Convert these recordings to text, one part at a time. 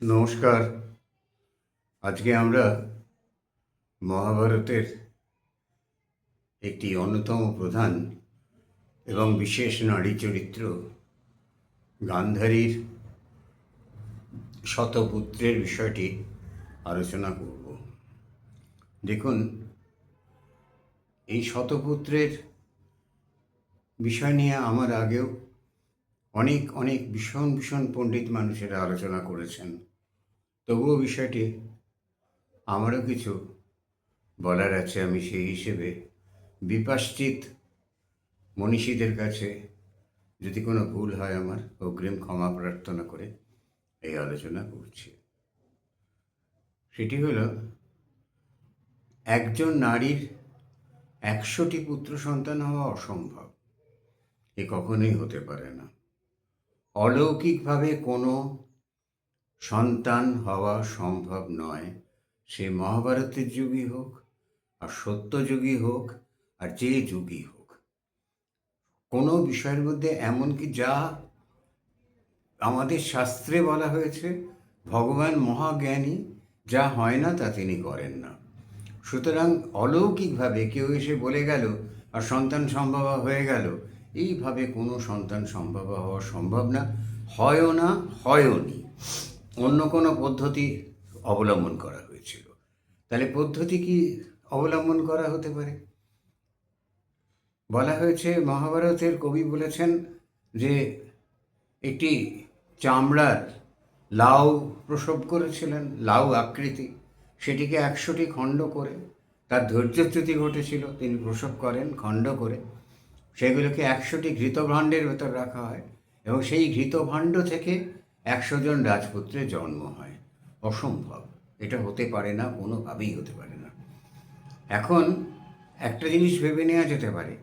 নমস্কার। আজকে আমরা মহাভারতের একটি অন্যতম প্রধান এবং বিশেষ নারী চরিত্র গান্ধারীর শতপুত্রের বিষয়টি আলোচনা করব। দেখুন, এই শতপুত্রের বিষয় নিয়ে আমার আগেও অনেক অনেক ভীষণ ভীষণ পণ্ডিত মানুষেরা আলোচনা করেছেন। তবুও বিষয়টি আমারও কিছু বলার আছে। আমি সেই হিসেবে বিপাশ্চিত মনীষীদের কাছে যদি কোনো ভুল হয় আমার অগ্রিম ক্ষমা প্রার্থনা করে এই আলোচনা করছি। সেটি হলো, একজন নারীর 100টি পুত্র সন্তান হওয়া অসম্ভব। এ কখনোই হতে পারে না। অলৌকিকভাবে কোনো সন্তান হওয়া সম্ভব নয়। সে মহাভারতের যুগই হোক, আর সত্যযুগই হোক, আর যে যুগই হোক, কোনো বিষয়ের মধ্যে এমনকি যা আমাদের শাস্ত্রে বলা হয়েছে, ভগবান মহাজ্ঞানী, যা হয় না তা তিনি করেন না। সুতরাং অলৌকিকভাবে কেউ এসে বলে গেল আর সন্তান সম্ভব হয়ে গেল, এইভাবে কোনো সন্তান সম্ভব হওয়া সম্ভব না, হয়ও না, হয়ওনি। অন্য কোনো পদ্ধতি অবলম্বন করা হয়েছিল। তাহলে পদ্ধতি কি অবলম্বন করা হতে পারে? বলা হয়েছে, মহাভারতের কবি বলেছেন যে একটি চামড়ার লাউ প্রসব করেছিলেন, লাউ আকৃতি, সেটিকে 100টি খণ্ড করে, তার ধৈর্যচ্যুতি ঘটেছিল, তিনি প্রসব করেন খণ্ড করে, সেগুলোকে 100টি ঘৃতভাণ্ডের ভেতর রাখা হয় এবং সেই ঘৃতভাণ্ড থেকে 100 জন রাজপুত্রের জন্ম হয়। অসম্ভব, এটা হতে পারে না, কোনোভাবেই হতে পারে না। এখন একটা জিনিস ভেবে নেওয়া যেতে পারে,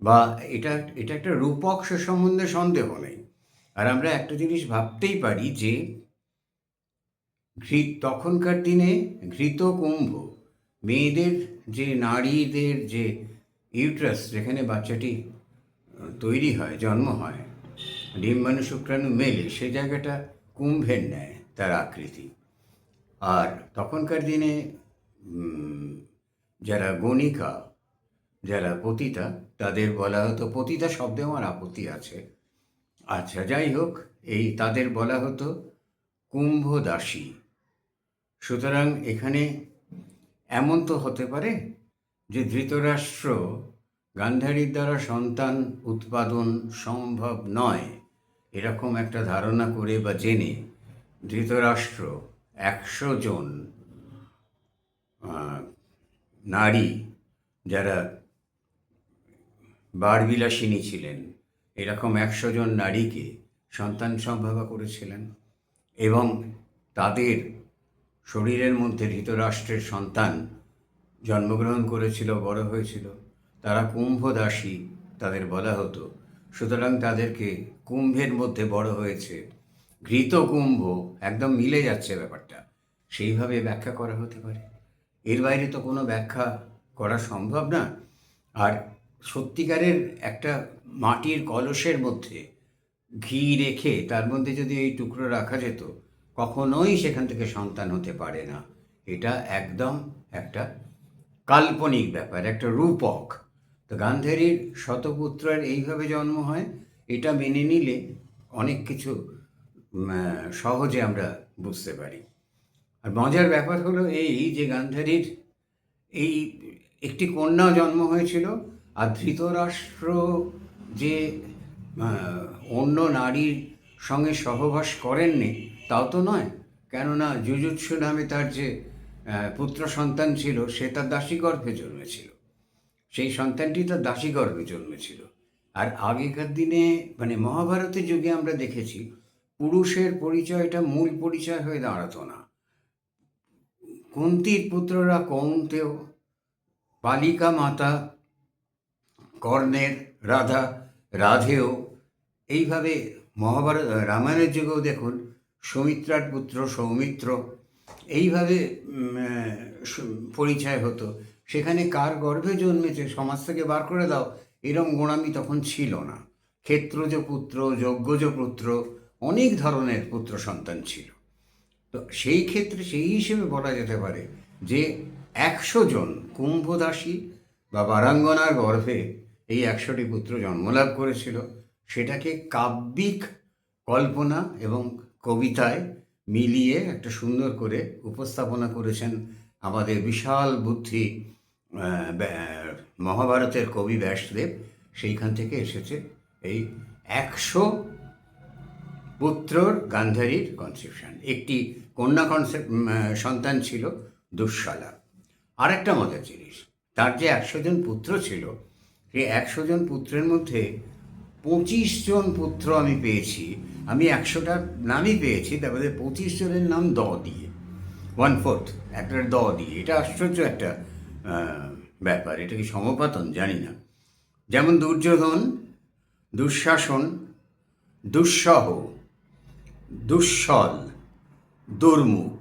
বা এটা এটা একটা রূপক, সে সম্বন্ধে সন্দেহ নেই। আর আমরা একটা জিনিস ভাবতেই পারি যে তখনকার দিনে ঘৃত কুম্ভ, মেয়েদের যে নারীদের যে ইউট্রাস, যেখানে বাচ্চাটি তৈরি হয়, জন্ম হয়, ডিম্বাণু শুক্রাণু মেলে, সে জায়গাটা কুম্ভের ন্যায় তার আকৃতি। আর তখনকার দিনে যারা গণিকা, যারা পতিতা, তাদের বলা হতো, পতিতা শব্দে আমার আপত্তি আছে, আচ্ছা যাই হোক, এই তাদের বলা হতো কুম্ভদাসী। সুতরাং এখানে এমন তো হতে পারে যে ধৃতরাষ্ট্র, গান্ধারীর দ্বারা সন্তান উৎপাদন সম্ভব নয় এরকম একটা ধারণা করে বা জেনে ধৃতরাষ্ট্র 100 জন নারী, যারা বারবিলাসিনী ছিলেন, এরকম 100 জন নারীকে সন্তান সম্ভবা করেছিলেন এবং তাদের শরীরের মধ্যে ধৃতরাষ্ট্রের সন্তান জন্মগ্রহণ করেছিল, বড় হয়েছিল। তারা কুম্ভদাসী তাদের বলা হতো। সুতরাং তাদেরকে কুম্ভের মধ্যে বড় হয়েছে, ঘৃত কুম্ভ, একদম মিলে যাচ্ছে ব্যাপারটা, সেইভাবে ব্যাখ্যা করা হতে পারে। এর বাইরে তো কোনো ব্যাখ্যা করা সম্ভব না। আর সত্যিকারের একটা মাটির কলসের মধ্যে ঘি রেখে তার মধ্যে যদি এই টুকরো রাখা যেত, কখনোই সেখান থেকে সন্তান হতে পারে না। এটা একদম একটা কাল্পনিক ব্যাপার, একটা রূপক। তো গান্ধারীর শতপুত্রের এইভাবে জন্ম হয়, এটা মেনে নিলে অনেক কিছু সহজে আমরা বুঝতে পারি। আর মজার ব্যাপার হলো এই যে গান্ধারীর এই একটি কন্যা জন্ম হয়েছিল, আর ধৃতরাষ্ট্র যে অন্য নারীর সঙ্গে সহবাস করেননি তাও তো নয়। কেননা যুযুৎসু নামে তার যে পুত্র সন্তান ছিল, সে তার দাসী গর্ভে জন্মেছিল, সেই সন্তানটি তার দাসী গর্ভে জন্মেছিল। আর আগেকার দিনে, মানে মহাভারতের যুগে আমরা দেখেছি, পুরুষের পরিচয়টা মূল পরিচয় হয়ে দাঁড়াতো না। কুন্তির পুত্ররা কৌন্তেয়, বালিকা মাতা কর্ণের, রাধা রাধেয়, এইভাবে মহাভারত রামায়ণের যুগেও দেখুন সৌমিত্রার পুত্র সৌমিত্র, এইভাবে পরিচয় হতো। সেখানে কার গর্ভে জন্মেছে সমাজ থেকে বার করে দাও, এরম গোঁড়ামি তখন ছিল না। ক্ষেত্রজ পুত্র, যজ্ঞজ পুত্র, অনেক ধরনের পুত্র সন্তান ছিল। তো সেই ক্ষেত্রে সেই হিসেবে বলা যেতে পারে যে 100 জন কুম্ভদাসী বা বারাঙ্গনার গর্ভে এই 100টি পুত্র জন্মলাভ করেছিল, সেটাকে কাব্যিক কল্পনা এবং কবিতায় মিলিয়ে একটা সুন্দর করে উপস্থাপনা করেছেন আমাদের বিশাল বুদ্ধি মহাভারতের কবি ব্যাসদেব। সেইখান থেকে এসেছে এই 100 পুত্রর গান্ধারীর কনসেপশন। একটি কন্যা সন্তান ছিল দুঃশলা। আর একটা মজার জিনিস, তার যে 100 জন পুত্র ছিল, সেই 100 জন পুত্রের মধ্যে 25 জন পুত্র আমি পেয়েছি, আমি 100টার নামই পেয়েছি, তারপরে 25 জনের নাম দ দিয়ে, 1/4 একটা দ দিয়ে। এটা আশ্চর্য একটা ব্যাপার, এটা কি সমপাতন জানি না। যেমন দুর্যোধন, দুঃশাসন, দুঃসহ, দুঃসল, দুর্মুখ,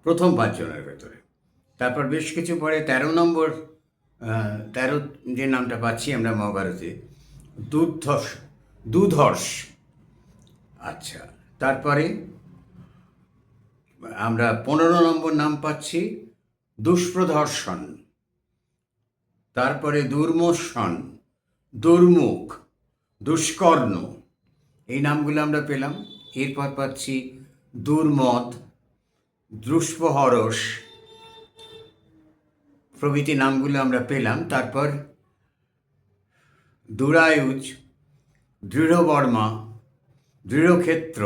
প্রথম 5 জনের ভেতরে। তারপর বেশ কিছু পরে 13 নম্বর 13 যে নামটা পাচ্ছি আমরা মহাভারতে, দুধর্ষ। আচ্ছা, তারপরে আমরা 15 নম্বর নাম পাচ্ছি দুষ্প্রদর্শন, তারপরে দুর্মোষণ, দুর্মুখ, দুষ্কর্ণ, এই নামগুলো আমরা পেলাম। এরপর পাচ্ছি দুর্মদ, দুষ্পহরস প্রভৃতি নামগুলো আমরা পেলাম। তারপর দুরায়ুজ, দৃঢ়বর্মা, দৃঢ়ক্ষেত্র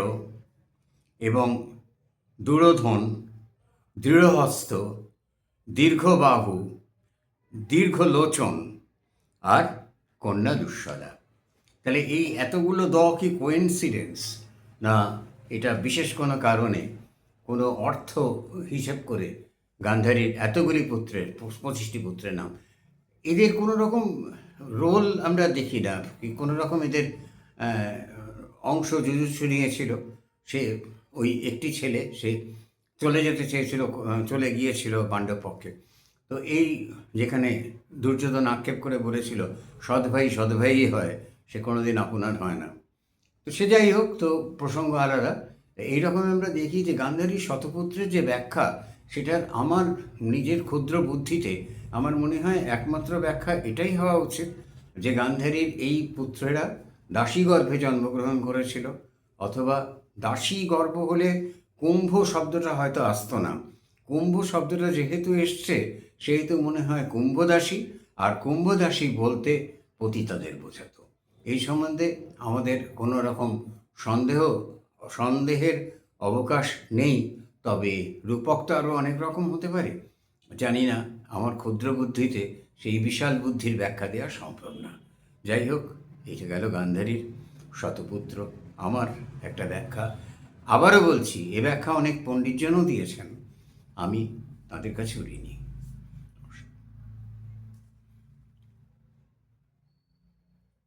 এবং দুরোধন, দৃঢ়হস্ত, দীর্ঘবাহু, দীর্ঘলোচন আর কন্যা দুঃশলা। তাহলে এই এতগুলো দ কি কোইন্সিডেন্স, না এটা বিশেষ কোনো কারণে কোনো অর্থ হিসেব করে গান্ধারীর এতগুলি পুত্রের 25টি পুত্রের নাম? এদের কোনো রকম রোল আমরা দেখি না, কোনো রকম এদের অংশ যুযুৎসু নিয়েছিল। সে ওই একটি ছেলে, সে চলে যেতে চেয়েছিল, চলে গিয়েছিল পাণ্ডব পক্ষে। তো এই যেখানে দুর্যোধন আক্ষেপ করে বলেছিল সৎভাই সৎভাইই হয়, সে কোনোদিন আপনার হয় না। তো সে যাই হোক, তো প্রসঙ্গ আলাদা। এইরকম আমরা দেখি যে গান্ধারীর শতপুত্রের যে ব্যাখ্যা, সেটার আমার নিজের ক্ষুদ্র বুদ্ধিতে আমার মনে হয় একমাত্র ব্যাখ্যা এটাই হওয়া উচিত যে গান্ধারীর এই পুত্রেরা দাসী গর্ভে জন্মগ্রহণ করেছিল, অথবা দাসী গর্ভ হলে কুম্ভ শব্দটা হয়তো আসতো না। কুম্ভ শব্দটা যেহেতু এসছে, সেহেতু মনে হয় কুম্ভদাসী, আর কুম্ভদাসী বলতে পতিতাদের বোঝাতো। এই সম্বন্ধে আমাদের কোনো রকম সন্দেহের অবকাশ নেই। তবে রূপক তো আরও অনেক রকম হতে পারে, জানি না, আমার ক্ষুদ্র বুদ্ধিতে সেই বিশাল বুদ্ধির ব্যাখ্যা দেওয়া সম্ভব না। যাই হোক, এটা গেল গান্ধারীর শতপুত্র, আমার একটা ব্যাখ্যা। আবারও বলছি, এ ব্যাখ্যা অনেক পণ্ডিতজনও দিয়েছেন, আমি তাদের কাছে উড়িনি।